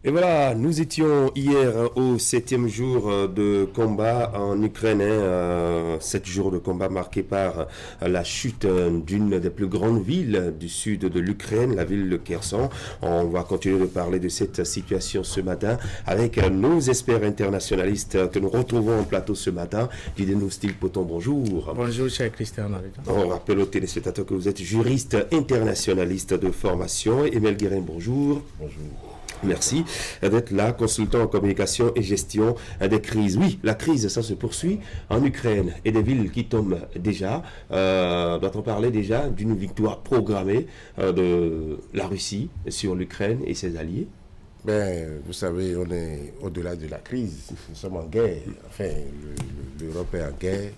Et voilà, nous étions hier au 7e jour de combat en Ukraine, 7 jours de combat marqués par la chute d'une des plus grandes villes du sud de l'Ukraine, la ville de Kherson. On va continuer de parler de cette situation ce matin avec nos experts internationalistes que nous retrouvons en plateau ce matin. Dites-nous, Style Poton, bonjour. Bonjour, cher Christian. On rappelle aux téléspectateurs que vous êtes juriste internationaliste de formation. Emile Guérin, bonjour. Bonjour. Merci d'être là, consultant en communication et gestion des crises. Oui, la crise, ça se poursuit en Ukraine et des villes qui tombent déjà. Doit-on parler déjà d'une victoire programmée de la Russie sur l'Ukraine et ses alliés? Vous savez, on est au-delà de la crise. Nous sommes en guerre. Enfin, l'Europe est en guerre.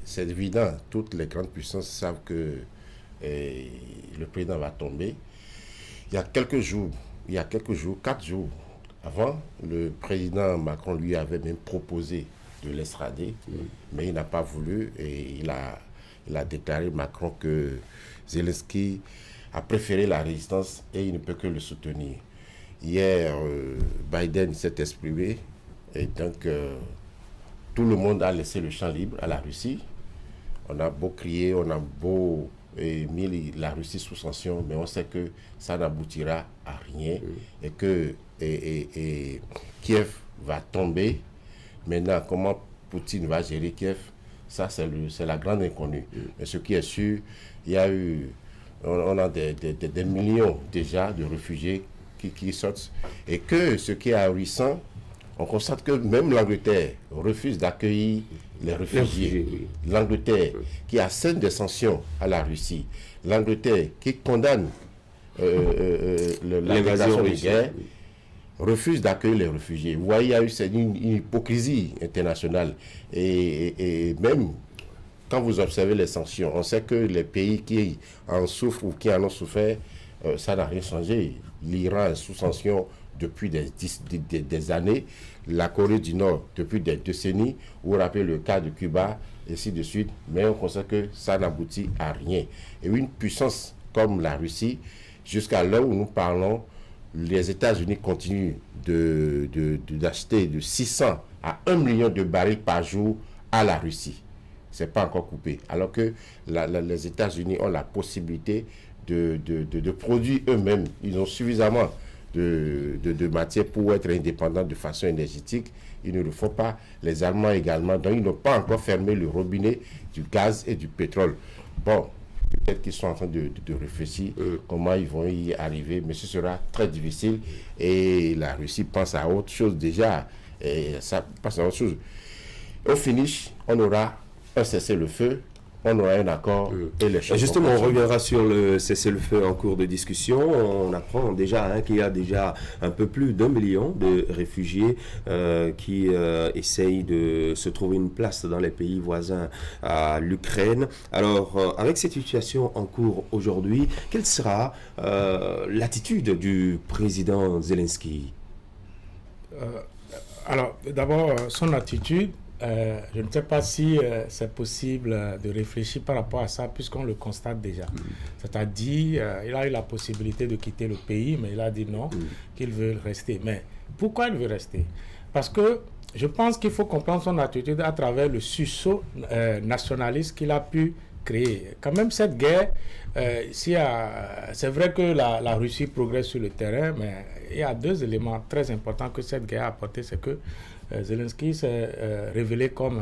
C'est évident. Toutes les grandes puissances savent que le président va tomber. Il y a quelques jours, 4 jours avant, le président Macron lui avait même proposé de l'estrader, mais il n'a pas voulu et il a déclaré, Macron, que Zelensky a préféré la résistance et il ne peut que le soutenir. Hier, Biden s'est exprimé et donc tout le monde a laissé le champ libre à la Russie. On a beau crier, on a beau mis la Russie sous sanction, mais on sait que ça n'aboutira à rien et que Kiev va tomber. Maintenant, comment Poutine va gérer Kiev, ça c'est la grande inconnue. Mais ce qui est sûr, on a des millions déjà de réfugiés qui sortent et que ce qui est ahurissant, on constate que même l'Angleterre refuse d'accueillir les réfugiés. L'Angleterre qui assène des sanctions à la Russie. L'Angleterre qui condamne l'invasion de guerre, refuse d'accueillir les réfugiés. Vous voyez, il y a eu une hypocrisie internationale. Et même quand vous observez les sanctions, on sait que les pays qui en souffrent ou qui en ont souffert, ça n'a rien changé. L'Iran est sous sanction depuis des années, la Corée du Nord depuis des décennies, vous rappelez le cas de Cuba, et ainsi de suite, mais on constate que ça n'aboutit à rien. Et une puissance comme la Russie, jusqu'à l'heure où nous parlons, les États-Unis continuent d'acheter de 600 à 1 million de barils par jour à la Russie. Ce n'est pas encore coupé. Alors que les États-Unis ont la possibilité de produire eux-mêmes. Ils ont suffisamment de matière pour être indépendants de façon énergétique. Il ne le faut pas. Les Allemands également. Donc, ils n'ont pas encore fermé le robinet du gaz et du pétrole. Bon, peut-être qu'ils sont en train de réfléchir comment ils vont y arriver, mais ce sera très difficile. Et la Russie pense à autre chose déjà. Et ça passe à autre chose. Au finish, on aura un cessez-le-feu, on aura un accord et les choses. Justement, on reviendra sur le cessez-le-feu en cours de discussion. On apprend déjà qu'il y a déjà un peu plus d'1 million de réfugiés qui essayent de se trouver une place dans les pays voisins à l'Ukraine. Alors, avec cette situation en cours aujourd'hui, quelle sera l'attitude du président Zelensky? Alors, d'abord, son attitude, je ne sais pas si c'est possible de réfléchir par rapport à ça, puisqu'on le constate déjà. C'est-à-dire, il a eu la possibilité de quitter le pays, mais il a dit non, qu'il veut rester. Mais pourquoi il veut rester? Parce que je pense qu'il faut comprendre son attitude à travers le sursaut nationaliste qu'il a pu créer. Quand même, cette guerre, c'est vrai que la Russie progresse sur le terrain, mais il y a 2 éléments très importants que cette guerre a apporté. C'est que Zelensky s'est révélé comme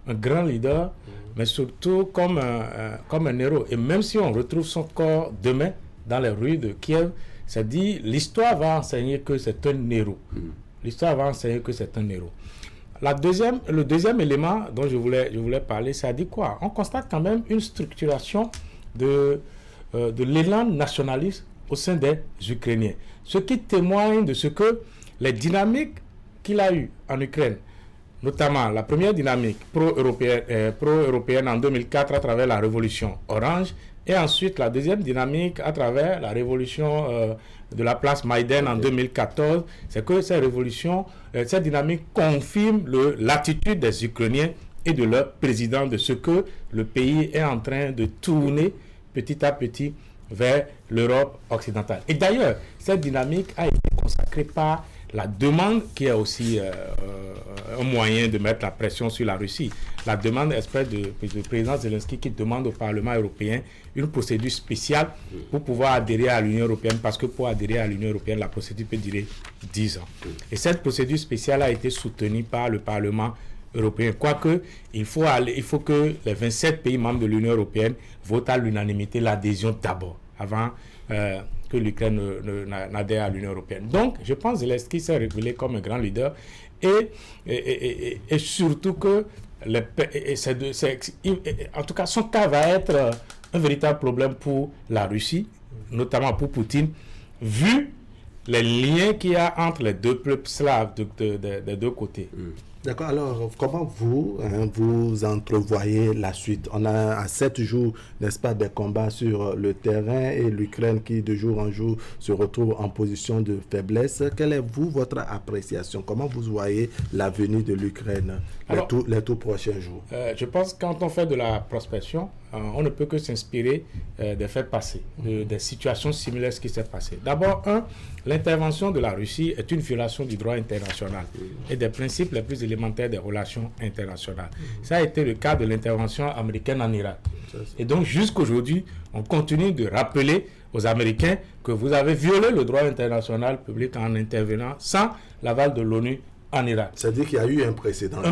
un grand leader, mais surtout comme un héros. Et même si on retrouve son corps demain dans les rues de Kiev, c'est dit, l'histoire va enseigner que c'est un héros. L'histoire va enseigner que c'est un héros. Le deuxième élément dont je voulais parler, c'est à dire quoi? On constate quand même une structuration de l'élan nationaliste au sein des Ukrainiens. Ce qui témoigne de ce que les dynamiques qu'il a eues en Ukraine, notamment la première dynamique pro-européenne en 2004 à travers la révolution orange, et ensuite la deuxième dynamique à travers la révolution de la place Maïdan en 2014, c'est que cette dynamique confirme l'attitude des Ukrainiens et de leur président de ce que le pays est en train de tourner petit à petit vers l'Europe occidentale. Et d'ailleurs, cette dynamique a été consacrée par la demande qui est aussi un moyen de mettre la pression sur la Russie. La demande exprès du président Zelensky qui demande au Parlement européen une procédure spéciale pour pouvoir adhérer à l'Union européenne, parce que pour adhérer à l'Union européenne, la procédure peut durer 10 ans. Et cette procédure spéciale a été soutenue par le Parlement européen. Quoique, il faut que les 27 pays membres de l'Union européenne votent à l'unanimité l'adhésion d'abord, avant que l'Ukraine n'adhère à l'Union européenne. Donc, je pense que Zelensky s'est révélé comme un grand leader et surtout que en tout cas, son cas va être un véritable problème pour la Russie, notamment pour Poutine, vu les liens qu'il y a entre les deux peuples slaves des deux côtés. D'accord. Alors, comment vous entrevoyez la suite? On a à 7 jours, n'est-ce pas, des combats sur le terrain et l'Ukraine qui, de jour en jour, se retrouve en position de faiblesse. Quelle est, votre appréciation? Comment vous voyez l'avenir de l'Ukraine les tout prochains jours? Je pense que quand on fait de la prospection, on ne peut que s'inspirer des faits passés, des situations similaires à ce qui s'est passé. D'abord, l'intervention de la Russie est une violation du droit international et des principes les plus élémentaires des relations internationales. Ça a été le cas de l'intervention américaine en Irak. Et donc, jusqu'aujourd'hui, on continue de rappeler aux Américains que vous avez violé le droit international public en intervenant sans l'aval de l'ONU en Irak. C'est-à-dire qu'il y a eu un précédent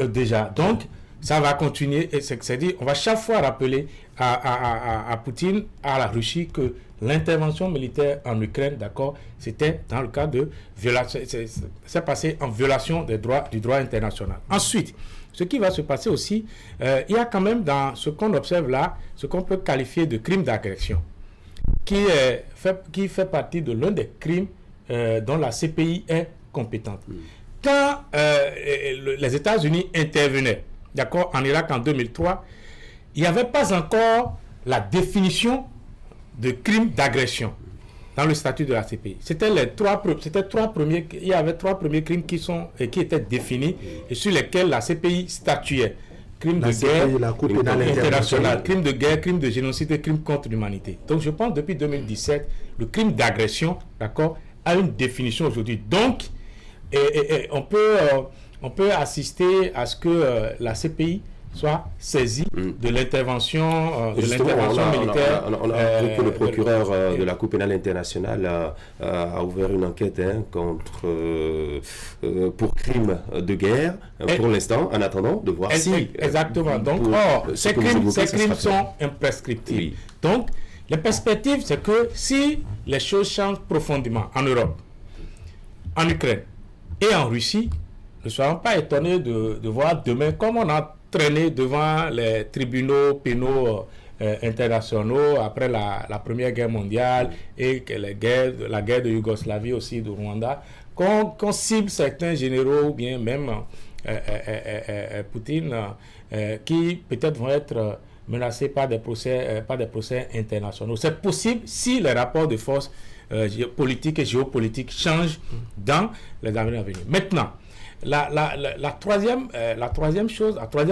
déjà. Donc, ça va continuer. Et c'est-à-dire, on va chaque fois rappeler à Poutine, à la Russie, que l'intervention militaire en Ukraine, d'accord, c'était dans le cas de violation, c'est passé en violation du droit international. Ensuite, ce qui va se passer aussi, il y a quand même dans ce qu'on observe là, ce qu'on peut qualifier de crime d'agression, qui fait partie de l'un des crimes dont la CPI est compétente. Quand les États-Unis intervenaient, d'accord, en Irak en 2003, il n'y avait pas encore la définition de crime d'agression dans le statut de la CPI. Il y avait trois premiers crimes qui étaient définis et sur lesquels la CPI statuait. Crime de guerre, la Cour pénale internationale, crime de guerre, crime de génocide et crime contre l'humanité. Donc je pense depuis 2017, le crime d'agression, d'accord, a une définition aujourd'hui. Donc, on peut assister à ce que la CPI soit saisie de l'intervention militaire. On a appris que le procureur de la Cour pénale internationale a ouvert une enquête pour crime de guerre, pour l'instant, en attendant de voir si... Exactement. Donc, ces crimes sont imprescriptibles. Oui. Donc, la perspective, c'est que si les choses changent profondément en Europe, en Ukraine et en Russie, ne soyons pas étonnés de voir demain, comme on a traîné devant les tribunaux pénaux internationaux après la Première Guerre mondiale et que la guerre de Yougoslavie aussi, de Rwanda, qu'on cible certains généraux ou bien même Poutine qui peut-être vont être menacés par des procès internationaux. C'est possible si les rapports de force politiques et géopolitiques changent dans les années à venir. Maintenant, la troisième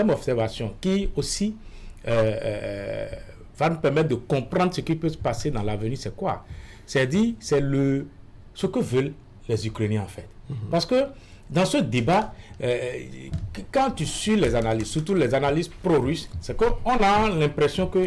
observation qui aussi va nous permettre de comprendre ce qui peut se passer dans l'avenir, c'est quoi? C'est ce que veulent les Ukrainiens en fait. Parce que dans ce débat, quand tu suis les analyses, surtout les analyses pro-russes, c'est qu'on a l'impression que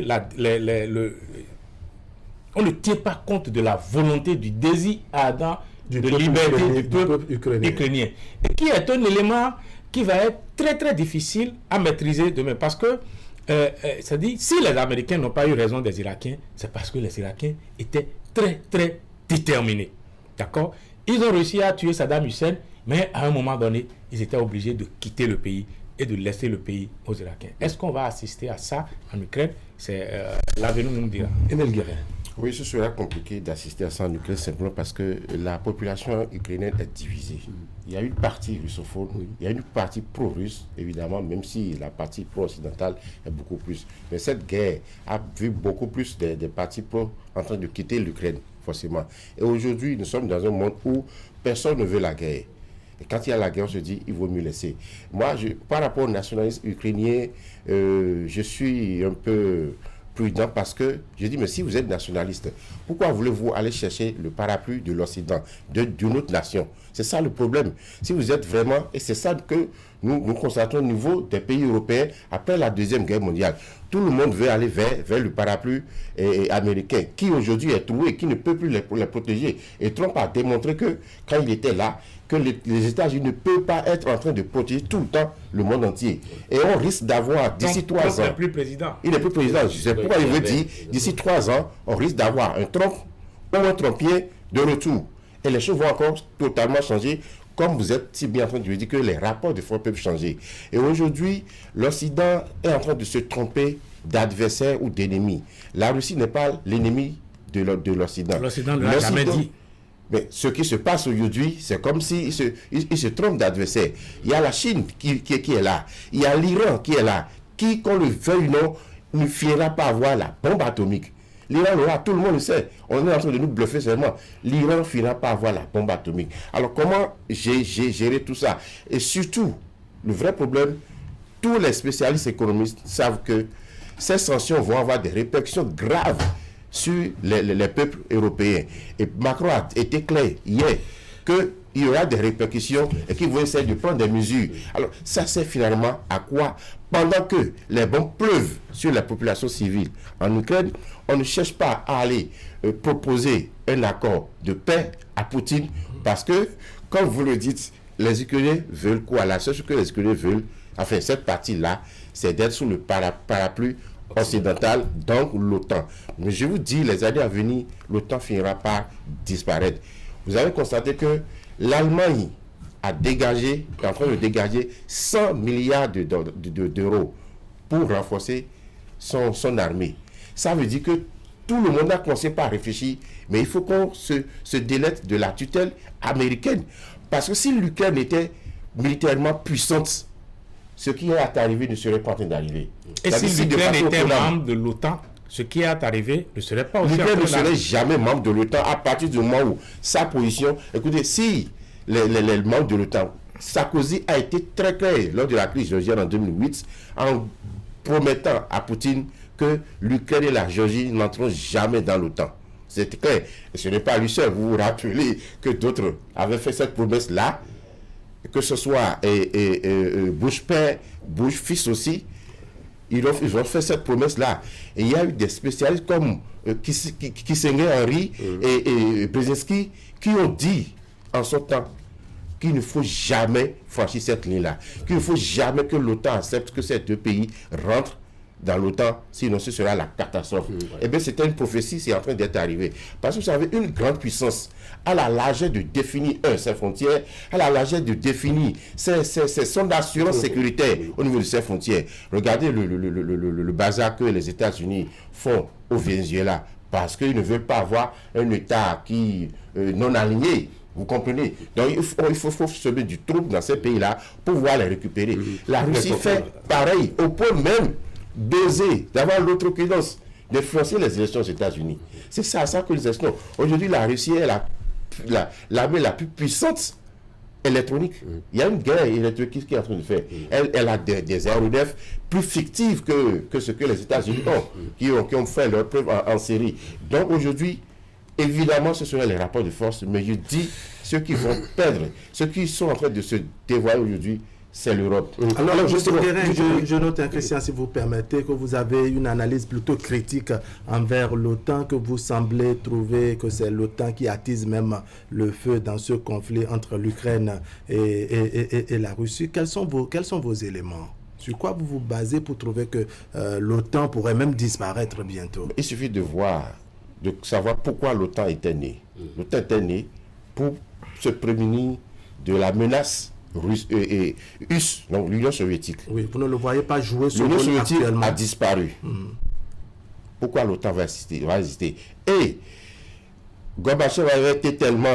on ne tient pas compte de la volonté, du désir ardent de liberté du peuple ukrainien. Et qui est un élément qui va être très très difficile à maîtriser demain. Parce que, c'est-à-dire, si les Américains n'ont pas eu raison des Irakiens, c'est parce que les Irakiens étaient très très déterminés. D'accord? Ils ont réussi à tuer Saddam Hussein, mais à un moment donné, ils étaient obligés de quitter le pays et de laisser le pays aux Irakiens. Est-ce qu'on va assister à ça en Ukraine? C'est l'avenir nous dira. Emile Guérin. Oui, ce sera compliqué d'assister à ça en Ukraine simplement parce que la population ukrainienne est divisée. Il y a une partie russophone, il y a une partie pro-russe, évidemment, même si la partie pro-occidentale est beaucoup plus. Mais cette guerre a vu beaucoup plus des partis pro en train de quitter l'Ukraine, forcément. Et aujourd'hui, nous sommes dans un monde où personne ne veut la guerre. Et quand il y a la guerre, on se dit, il vaut mieux laisser. Moi, par rapport aux nationalistes ukrainiens, je suis un peu prudent parce que je dis, mais si vous êtes nationaliste, pourquoi voulez-vous aller chercher le parapluie de l'Occident, d'une autre nation? C'est ça le problème. Si vous êtes vraiment, et c'est ça que nous constatons au niveau des pays européens après la Deuxième Guerre mondiale. Tout le monde veut aller vers le parapluie américain, qui aujourd'hui est troué, qui ne peut plus les protéger. Et Trump a démontré que, quand il était là, que les États-Unis ne peuvent pas être en train de protéger tout le temps le monde entier. Et on risque d'avoir, d'ici 3 ans... Il n'est plus président. Il n'est plus président. C'est pourquoi il veut dire, d'ici 3 ans, on risque d'avoir un Trump ou un Trumpien de retour. Et les choses vont encore totalement changer, comme vous êtes si bien en train de dire que les rapports de force peuvent changer. Et aujourd'hui, l'Occident est en train de se tromper d'adversaire ou d'ennemi. La Russie n'est pas l'ennemi de l'Occident. L'Occident ne l'a jamais dit. Mais ce qui se passe aujourd'hui, c'est comme s'il se trompe d'adversaire. Il y a la Chine qui est là. Il y a l'Iran qui est là. Qui, qu'on le veuille ou non, ne finira pas avoir la bombe atomique. L'Iran l'aura, tout le monde le sait. On est en train de nous bluffer seulement. L'Iran finira pas avoir la bombe atomique. Alors comment gérer tout ça? Et surtout, le vrai problème, tous les spécialistes économistes savent que ces sanctions vont avoir des répercussions graves sur les peuples européens. Et Macron a été clair hier qu'il y aura des répercussions et qu'il va essayer de prendre des mesures. Alors, ça sert finalement à quoi? Pendant que les bombes pleuvent sur la population civile en Ukraine, on ne cherche pas à aller proposer un accord de paix à Poutine parce que, comme vous le dites, les Ukrainiens veulent quoi? La seule chose que les Ukrainiens veulent, enfin, cette partie-là, c'est d'être sous le parapluie occidental, donc l'OTAN. Mais je vous dis, les années à venir, l'OTAN finira par disparaître. Vous avez constaté que l'Allemagne est en train de dégager 100 milliards d'euros pour renforcer son armée. Ça veut dire que tout le monde a commencé par réfléchir, mais il faut qu'on se délecte de la tutelle américaine. Parce que si l'Ukraine était militairement puissante, ce qui est arrivé ne serait pas en train d'arriver. Et si l'Ukraine était membre de l'OTAN, ce qui est arrivé ne serait pas aussi... L'Ukraine ne serait jamais membre de l'OTAN à partir du moment où sa position... Écoutez, si les membres de l'OTAN... Sarkozy a été très clair lors de la crise géorgienne en 2008 en promettant à Poutine que l'Ukraine et la Géorgie n'entreront jamais dans l'OTAN. C'était clair. Et ce n'est pas lui seul. Vous vous rappelez que d'autres avaient fait cette promesse-là, que ce soit Bush père, Bush fils aussi, ils ont fait cette promesse-là. Et il y a eu des spécialistes comme Kissinger, Henry et Brzezinski qui ont dit en son temps qu'il ne faut jamais franchir cette ligne-là, qu'il ne faut jamais que l'OTAN accepte que ces deux pays rentrent dans l'OTAN, sinon ce sera la catastrophe. Eh bien, c'était une prophétie, c'est en train d'être arrivé. Parce que vous savez, une grande puissance a la largeur de définir, ses frontières, a la largeur de définir son assurance sécuritaire au niveau de ses frontières. Regardez le bazar que les États-Unis font au Venezuela, parce qu'ils ne veulent pas avoir un État qui non aligné. Vous comprenez? Donc, il faut semer du trouble dans ces pays-là pour pouvoir les récupérer. La Russie fait pareil, au point même d'oser, d'avoir l'autre credence, d'influencer les élections aux États-Unis. C'est ça que nous essayons. Aujourd'hui, la Russie est l'armée la plus puissante électronique. Il y a une guerre électronique qui est en train de faire. Elle a des aéronefs plus fictives que ce que les États-Unis ont, qui ont fait leur preuve en série. Donc aujourd'hui, évidemment, ce seraient les rapports de force, mais je dis, ceux qui vont perdre, ceux qui sont en train de se dévoiler aujourd'hui, c'est l'Europe. Alors, je note, Christian, si vous permettez, que vous avez une analyse plutôt critique envers l'OTAN, que vous semblez trouver que c'est l'OTAN qui attise même le feu dans ce conflit entre l'Ukraine et la Russie. Quels sont vos éléments? Sur quoi vous vous basez pour trouver que l'OTAN pourrait même disparaître bientôt? Il suffit de savoir pourquoi l'OTAN était née. L'OTAN était née pour se prémunir de la menace russe et US, donc l'Union soviétique. Oui, vous ne le voyez pas jouer sur l'Union soviétique actuellement. A disparu. Pourquoi l'OTAN va exister? Et Gorbatchev avait été tellement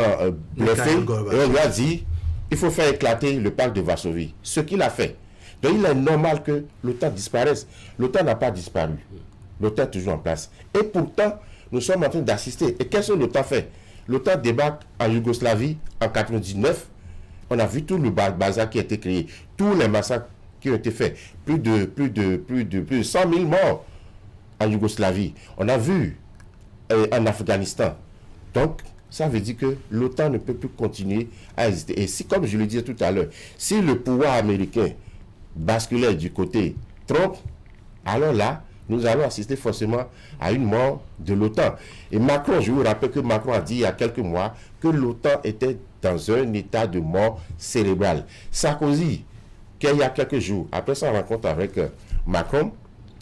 bluffé, et on lui a dit, il faut faire éclater le pacte de Varsovie. Ce qu'il a fait. Donc il est normal que l'OTAN disparaisse. L'OTAN n'a pas disparu. L'OTAN est toujours en place. Et pourtant, nous sommes en train d'assister. Et qu'est-ce que l'OTAN fait? L'OTAN débarque en Yougoslavie en 1999. On a vu tout le bazar qui a été créé, tous les massacres qui ont été faits, plus de 100 000 morts en Yougoslavie, on a vu en Afghanistan. Donc, ça veut dire que l'OTAN ne peut plus continuer à exister. Et si, comme je le disais tout à l'heure, si le pouvoir américain basculait du côté Trump, alors là, nous allons assister forcément à une mort de l'OTAN. Et Macron, je vous rappelle que Macron a dit il y a quelques mois que l'OTAN était dans un état de mort cérébrale. Sarkozy, il y a quelques jours, après sa rencontre avec Macron,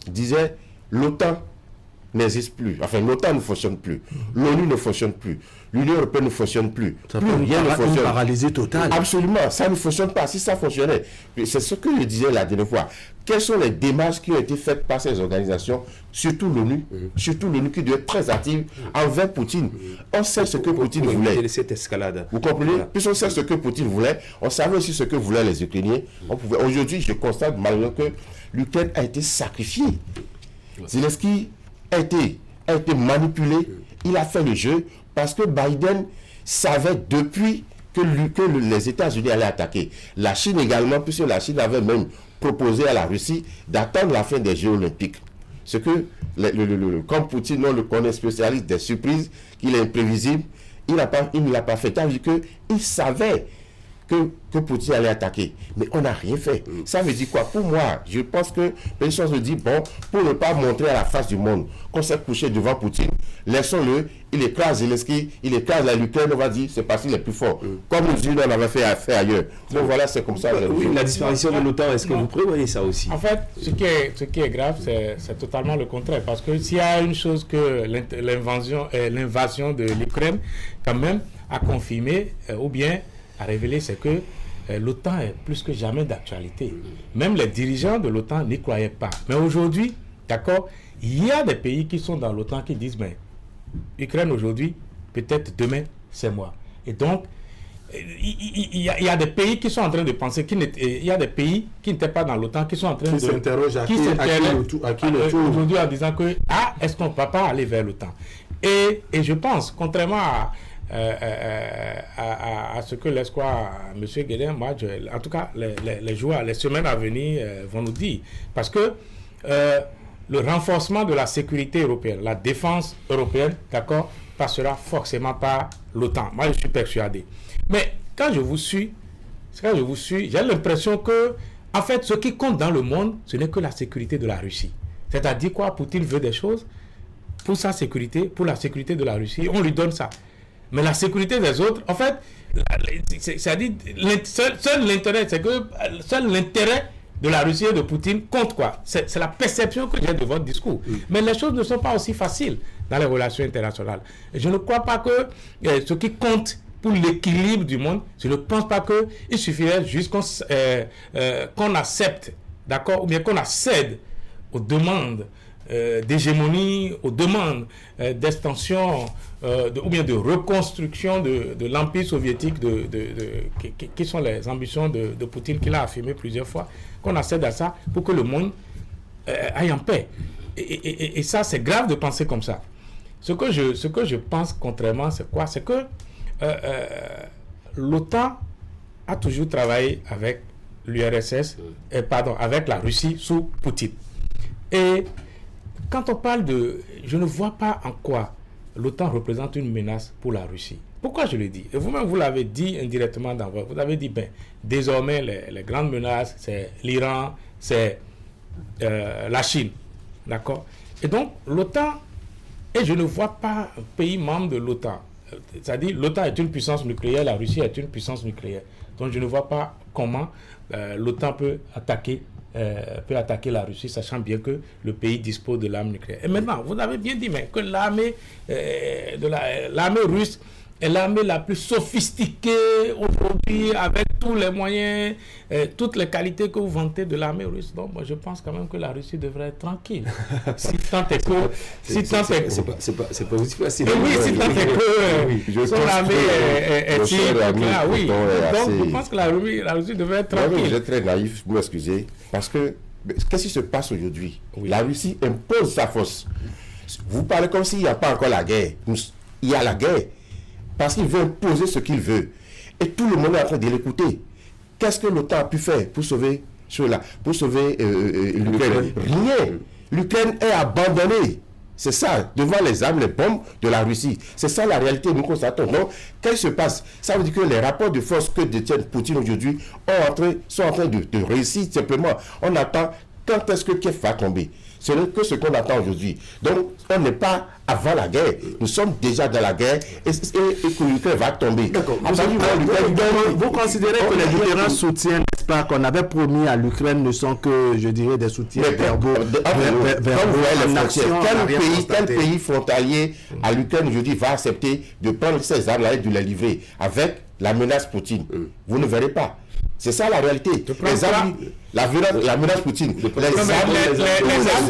disait l'OTAN n'existe plus. Enfin, l'OTAN ne fonctionne plus. L'ONU ne fonctionne plus. L'Union européenne ne fonctionne plus. Rien ne fonctionne. Une paralysie totale. Absolument, ça ne fonctionne pas. Si ça fonctionnait, c'est ce que je disais la dernière fois. Quelles sont les démarches qui ont été faites par ces organisations, surtout l'ONU, qui doit être très active envers Poutine. On sait ce que Poutine voulait. Cette escalade. Vous comprenez? Voilà. Puisqu'on sait ce que Poutine voulait, on savait aussi ce que voulaient les Ukrainiens. Aujourd'hui, je constate malgré que l'Ukraine a été sacrifiée. Zelensky a été manipulé, il a fait le jeu parce que Biden savait depuis que les États-Unis allaient attaquer. La Chine également, puisque la Chine avait même proposé à la Russie d'attendre la fin des Jeux Olympiques. Ce que, comme Poutine, on le connaît spécialiste des surprises, qu'il est imprévisible, il ne l'a pas fait. Ça veut dire qu'il savait que Poutine allait attaquer. Mais on n'a rien fait. Ça veut dire quoi? Pour moi, je pense que personne se dit, bon, pour ne pas montrer à la face du monde qu'on s'est couché devant Poutine, laissons-le, il écrase Zelensky, il écrase l'Ukraine, on va dire, c'est parce qu'il est plus fort. Comme nous on avait fait ailleurs. Donc voilà, c'est comme ça. Oui, la disparition de l'OTAN, est-ce que vous prévoyez ça aussi? En fait, ce qui est grave, c'est totalement le contraire. Parce que s'il y a une chose que l'invasion de l'Ukraine, quand même, a confirmé, ou bien a révélé, c'est que l'OTAN est plus que jamais d'actualité. Même les dirigeants de l'OTAN n'y croyaient pas. Mais aujourd'hui, d'accord, il y a des pays qui sont dans l'OTAN qui disent, mais Ukraine aujourd'hui, peut-être demain, c'est moi. Et donc, il y a des pays qui sont en train de penser, il y a des pays qui n'étaient pas dans l'OTAN, qui sont en train de s'interrogent à qui le tour aujourd'hui en disant que, est-ce qu'on ne peut pas aller vers l'OTAN? Et je pense, contrairement à ce que laisse quoi M. Guédin, moi, en tout cas, les semaines à venir vont nous dire. Parce que le renforcement de la sécurité européenne, la défense européenne, d'accord, passera forcément par l'OTAN. Moi, je suis persuadé. Mais quand je vous suis, j'ai l'impression que, en fait, ce qui compte dans le monde, ce n'est que la sécurité de la Russie. C'est-à-dire quoi? Poutine veut des choses pour sa sécurité, pour la sécurité de la Russie, on lui donne ça. Mais la sécurité des autres, en fait, c'est-à-dire, seul l'intérêt, c'est que seul l'intérêt de la Russie et de Poutine compte quoi. C'est la perception que j'ai de votre discours. Mais les choses ne sont pas aussi faciles dans les relations internationales. Et je ne crois pas que ce qui compte pour l'équilibre du monde, je ne pense pas qu'il suffirait juste qu'on accepte, d'accord, ou bien qu'on accède aux demandes d'hégémonie, aux demandes d'extension ou bien de reconstruction de l'Empire soviétique qui sont les ambitions de Poutine qu'il a affirmé plusieurs fois, qu'on accède à ça pour que le monde aille en paix. Et ça, c'est grave de penser comme ça. Ce que je pense contrairement, c'est quoi? C'est que l'OTAN a toujours travaillé avec l'URSS, avec la Russie sous Poutine. Et quand on parle je ne vois pas en quoi l'OTAN représente une menace pour la Russie. Pourquoi je le dis? Et vous-même, vous l'avez dit indirectement vous avez dit, désormais, les grandes menaces, c'est l'Iran, c'est la Chine. D'accord? Et donc, l'OTAN, et je ne vois pas un pays membre de l'OTAN. C'est-à-dire, l'OTAN est une puissance nucléaire, la Russie est une puissance nucléaire. Donc, je ne vois pas comment l'OTAN peut attaquer la Russie, sachant bien que le pays dispose de l'arme nucléaire. Et maintenant, vous avez bien dit que l'armée russe est l'armée la plus sophistiquée aujourd'hui, avec tous les moyens, toutes les qualités que vous vantez de l'armée russe. Donc, moi, je pense quand même que la Russie devrait être tranquille. Si tant est que... C'est pas aussi facile. Oui, si tant est que son armée est là, oui. Donc, je pense que la Russie devrait être tranquille. Vous êtes très naïf, vous m'excusez, parce que qu'est-ce qui se passe aujourd'hui? La Russie impose sa force. Vous parlez comme s'il n'y a pas encore la guerre. Il y a la guerre. Parce qu'il veut imposer ce qu'il veut. Et tout le monde est en train de l'écouter. Qu'est-ce que l'OTAN a pu faire pour sauver l'Ukraine? Rien. l'Ukraine est abandonnée. C'est ça, devant les armes, les bombes de la Russie. C'est ça la réalité, nous constatons. Donc, qu'est-ce qui se passe? Ça veut dire que les rapports de force que détient Poutine aujourd'hui sont en train de réussir simplement. On attend quand est-ce que Kiev va tomber. Ce n'est que ce qu'on attend aujourd'hui. Donc, on n'est pas avant la guerre. Nous sommes déjà dans la guerre et que l'Ukraine va tomber. D'accord. Vous considérez que les différents soutiens, n'est-ce pas, qu'on avait promis à l'Ukraine ne sont que, je dirais, des soutiens verbaux. Quand vous voyez les frontières, quel pays frontalier à l'Ukraine aujourd'hui va accepter de prendre ces armes-là et de les livrer avec la menace Poutine? Vous ne verrez pas. C'est ça la réalité. Les armes, la menace Poutine. Les armes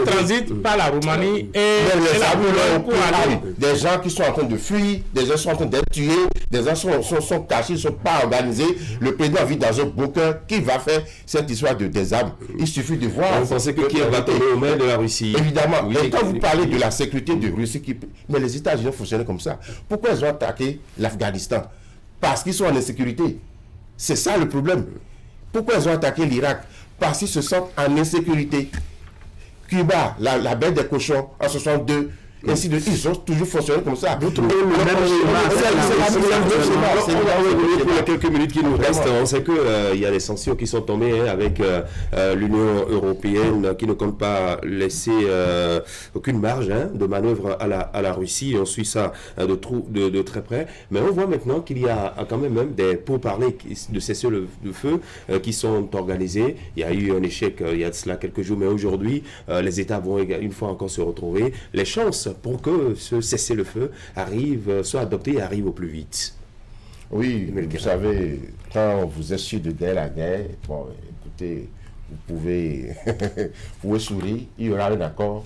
transitent par la Roumanie et la Pologne pour aller. Des gens qui sont en train de fuir, des gens sont en train d'être tués, des gens sont cachés, ne sont pas organisés. Le président vit dans un bunker. Qui va faire cette histoire des armes? Il suffit de voir. Vous pensez que Kiev va tomber aux mains de la Russie? Évidemment. Oui, et quand vous parlez de la sécurité de Russie, mais les États-Unis fonctionnaient comme ça. Pourquoi ils ont attaqué l'Afghanistan? Parce qu'ils sont en insécurité. C'est ça le problème. Pourquoi ils ont attaqué l'Irak? Parce qu'ils se sentent en insécurité. Cuba, la bête des cochons, en 62, ainsi de suite, ils ont toujours fonctionné comme ça. Pour les quelques minutes qui nous restent, on sait qu'il y a des sanctions qui sont tombées avec l'Union européenne qui ne compte pas laisser aucune marge de manœuvre à la Russie. On suit ça de très près. Mais on voit maintenant qu'il y a quand même des pourparlers de cesser le feu qui sont organisés. Il y a eu un échec il y a de cela quelques jours, mais aujourd'hui, les États vont une fois encore se retrouver. Les chances pour que ce cessez-le-feu soit adopté et arrive au plus vite. Oui, vous savez, quand vous êtes sûr de la guerre, bon, écoutez, vous pouvez sourire, il y aura un accord,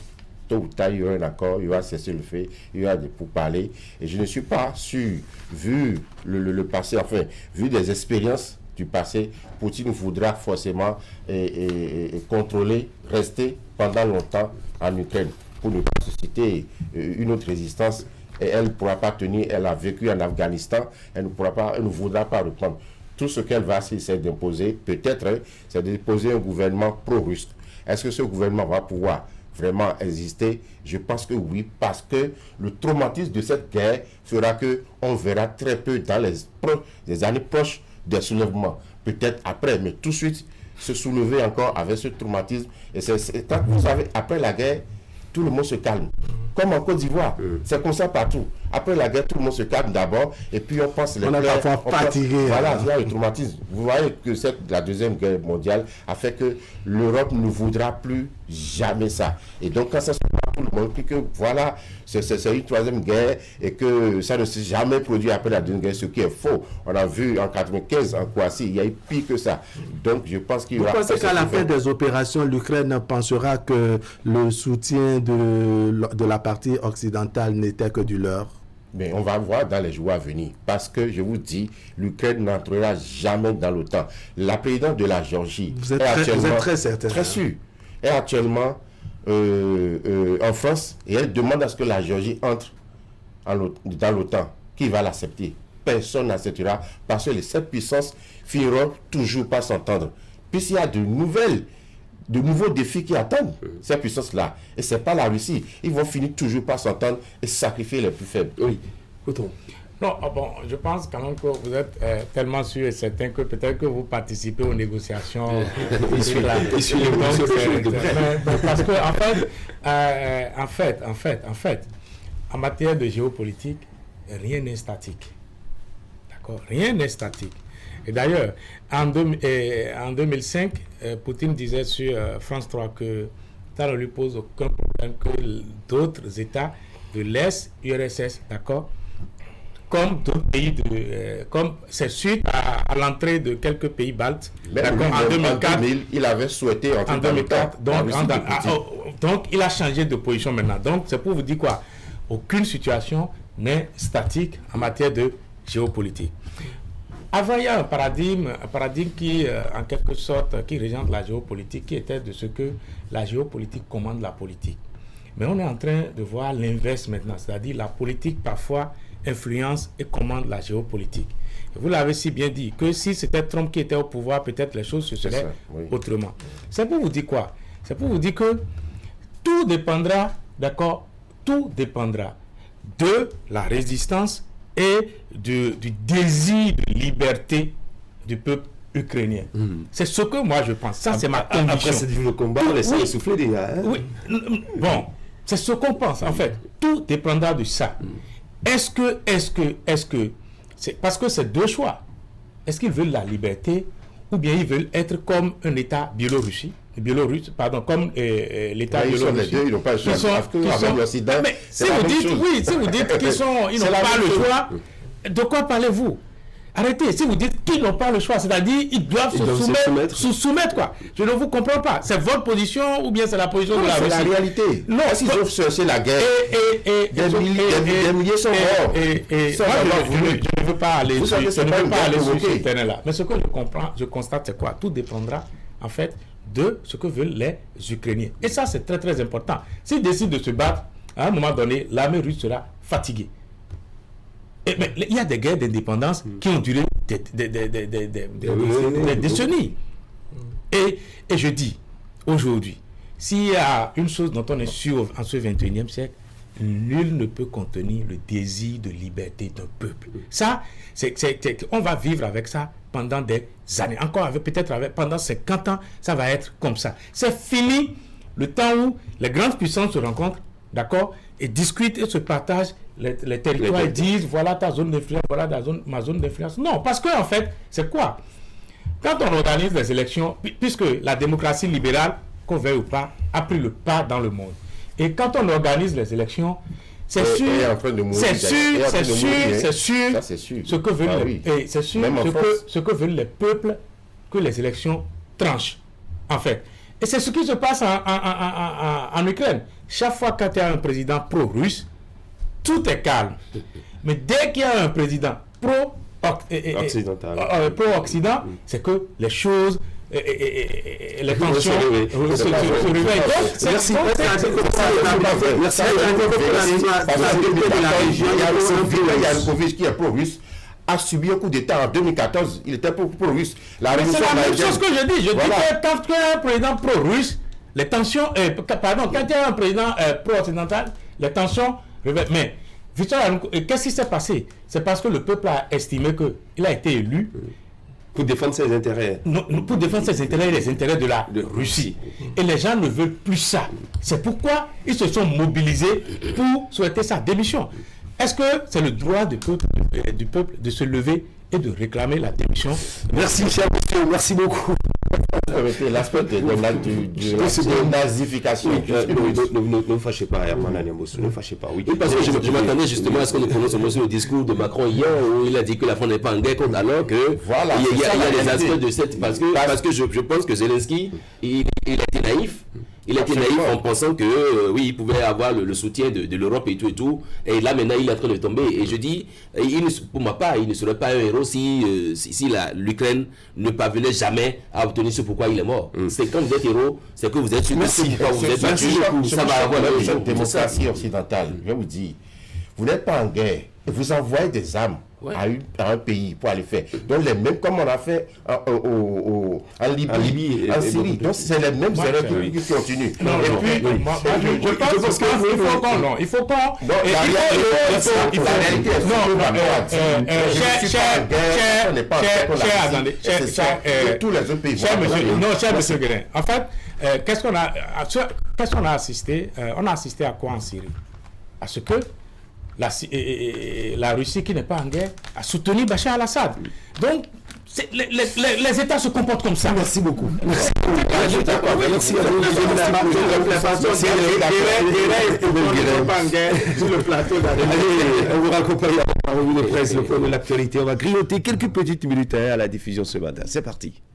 tôt ou tard, il y aura un accord, il y aura cessez-le-feu, il y aura des pourparlers. Et je ne suis pas sûr, vu le passé, enfin, vu des expériences du passé, Poutine voudra forcément contrôler, rester pendant longtemps en Ukraine pour ne pas susciter une autre résistance. Et elle ne pourra pas tenir, elle a vécu en Afghanistan, elle ne voudra pas reprendre. Tout ce qu'elle va essayer d'imposer, peut-être, c'est d'imposer un gouvernement pro-russe. Est-ce que ce gouvernement va pouvoir vraiment exister? Je pense que oui, parce que le traumatisme de cette guerre fera qu'on verra très peu dans les années proches des soulèvements. Peut-être après, mais tout de suite, se soulever encore avec ce traumatisme. Et c'est quand vous savez, après la guerre, tout le monde se calme. Comme en Côte d'Ivoire, c'est comme ça partout. Après la guerre, tout le monde se calme d'abord, et puis on pense les plaies. Voilà, il y a le traumatisme. Vous voyez que la Deuxième Guerre mondiale a fait que l'Europe ne voudra plus jamais ça. Et donc, quand ça se passe, tout le monde dit que voilà, c'est une troisième guerre et que ça ne s'est jamais produit après la Deuxième Guerre, ce qui est faux. On a vu en 1995 en Croatie, il y a eu pire que ça. Donc, je pense qu'il y aura... Vous pensez qu'à la fin des opérations, l'Ukraine pensera que le soutien de la partie occidentale n'était que du leur? Mais on va voir dans les jours à venir. Parce que, je vous dis, l'Ukraine n'entrera jamais dans l'OTAN. La présidente de la Géorgie... Vous êtes très certain. Très sûr. Est actuellement en France et elle demande à ce que la Géorgie entre dans l'OTAN. Qui va l'accepter? Personne n'acceptera parce que les 7 puissances finiront toujours par s'entendre. Puisqu'il y a de nouveaux défis qui attendent ces puissances-là. Et ce n'est pas la Russie. Ils vont finir toujours par s'entendre et sacrifier les plus faibles. Oui, écoutons. Non, bon, je pense quand même que vous êtes tellement sûr et certain que peut-être que vous participez aux négociations. Parce que, en fait, en matière de géopolitique, rien n'est statique. D'accord? Rien n'est statique. Et d'ailleurs, en 2005, Poutine disait sur France 3 que ça ne lui pose aucun problème que d'autres États de l'Est, URSS, d'accord, comme d'autres pays, comme c'est suite à l'entrée de quelques pays baltes, d'accord, en 2004. Il avait souhaité entrer en 2004. Donc, il a changé de position maintenant. Donc, c'est pour vous dire quoi? Aucune situation n'est statique en matière de géopolitique. Avant, il y a un paradigme qui, en quelque sorte, qui régente la géopolitique, qui était de ce que la géopolitique commande la politique. Mais on est en train de voir l'inverse maintenant, c'est-à-dire la politique parfois influence et commande la géopolitique. Et vous l'avez si bien dit, que si c'était Trump qui était au pouvoir, peut-être les choses se seraient autrement. C'est pour vous dire quoi? C'est pour vous dire que tout dépendra, d'accord, tout dépendra de la résistance et du désir de liberté du peuple ukrainien. C'est ce que moi je pense. Ça, c'est ma conviction. Après cette vie de combat, on laisse essouffler déjà. Hein? Oui, bon, c'est ce qu'on pense. En fait, tout dépendra de ça. Est-ce que, c'est parce que c'est deux choix. Est-ce qu'ils veulent la liberté ou bien ils veulent être comme un État biélorusse, comme l'État biélorusse. Ils n'ont pas le choix. Mais si vous dites qu'ils n'ont pas le choix, de quoi parlez-vous? Arrêtez, si vous dites qu'ils n'ont pas le choix, c'est-à-dire ils doivent se soumettre, quoi. Je ne vous comprends pas. C'est votre position ou bien c'est la position de la Russie? C'est la réalité. Non, s'ils doivent chercher la guerre, des milliers sont morts. Je ne veux pas aller sur ce terrain-là. Mais ce que je constate, c'est quoi? Tout dépendra, en fait, de ce que veulent les Ukrainiens. Et ça, c'est très, très important. S'ils décident de se battre, à un moment donné, l'armée russe sera fatiguée. Mais il y a des guerres d'indépendance qui ont duré des décennies. Et je dis, aujourd'hui, s'il y a une chose dont on est sûr en ce 21e siècle, nul ne peut contenir le désir de liberté d'un peuple. Ça, on va vivre avec ça pendant des années. Encore pendant 50 ans, ça va être comme ça. C'est fini le temps où les grandes puissances se rencontrent, d'accord, et discutent et se partagent les territoires et disent voilà ta zone d'influence, voilà ma zone d'influence. Non, parce que en fait, c'est quoi? Quand on organise les élections, puisque la démocratie libérale, qu'on veuille ou pas, a pris le pas dans le monde. Et quand on organise les élections, c'est sûr ce que veulent les peuples, que les élections tranchent, en fait. Et c'est ce qui se passe en Ukraine. Chaque fois qu'il y a un président pro-russe, tout est calme. Mais dès qu'il y a un président pro-occident, c'est que les choses, les tensions se réveillent. Merci. Il y a Yanukovych qui est pro-russe, a subi un coup d'État en 2014. Il était pro-russe. C'est la même chose que je dis. Je dis que quand il y a un président pro-russe, les tensions... quand il y a un président pro-occidental, les tensions... Mais, qu'est-ce qui s'est passé? C'est parce que le peuple a estimé qu'il a été élu... Pour défendre ses intérêts. Non, pour défendre ses intérêts et les intérêts de la Russie. Et les gens ne veulent plus ça. C'est pourquoi ils se sont mobilisés pour souhaiter sa démission. Est-ce que c'est le droit du peuple de se lever et de réclamer la démission? Merci, cher monsieur. Merci beaucoup. L'aspect de nazification. Ne vous fâchez pas, Herman Niambossou, ne vous fâchez pas. Oui, parce que je m'attendais justement à ce que nous prononcions le discours de Macron hier où il a dit que la France n'est pas en guerre contre, alors que il y a des aspects de cette... Parce que je pense que Zelensky, il était naïf. Il était naïf en pensant que oui, il pouvait avoir le soutien de l'Europe et tout. Et là, maintenant, il est en train de tomber. Et je dis, pour ma part, il ne serait pas un héros si l'Ukraine ne parvenait jamais à obtenir ce pourquoi il est mort. C'est quand vous êtes héros, c'est que vous êtes sûr que pourquoi vous êtes battu. Ça va avoir la démocratie occidentale. Je vais vous dire, vous n'êtes pas en guerre. Vous envoyez des armes à un pays pour aller faire. Donc les mêmes, comme on a fait en Libye, en Syrie. Donc c'est les mêmes erreurs qui continuent. Non, et puis, je pense qu'il faut qu'on... Tous les autres pays. Cher monsieur Guérin, en fait, qu'est-ce qu'on a assisté? On a assisté à quoi en Syrie? À ce que la Russie, qui n'est pas en guerre, a soutenu Bachar al-Assad. Donc, les États se comportent comme ça. Merci beaucoup. Merci. Merci à vous. Sur le plateau on vous raccompagne à la revue de presse, le point de l'actualité. On va grignoter quelques petites minutes à la diffusion ce matin. C'est parti.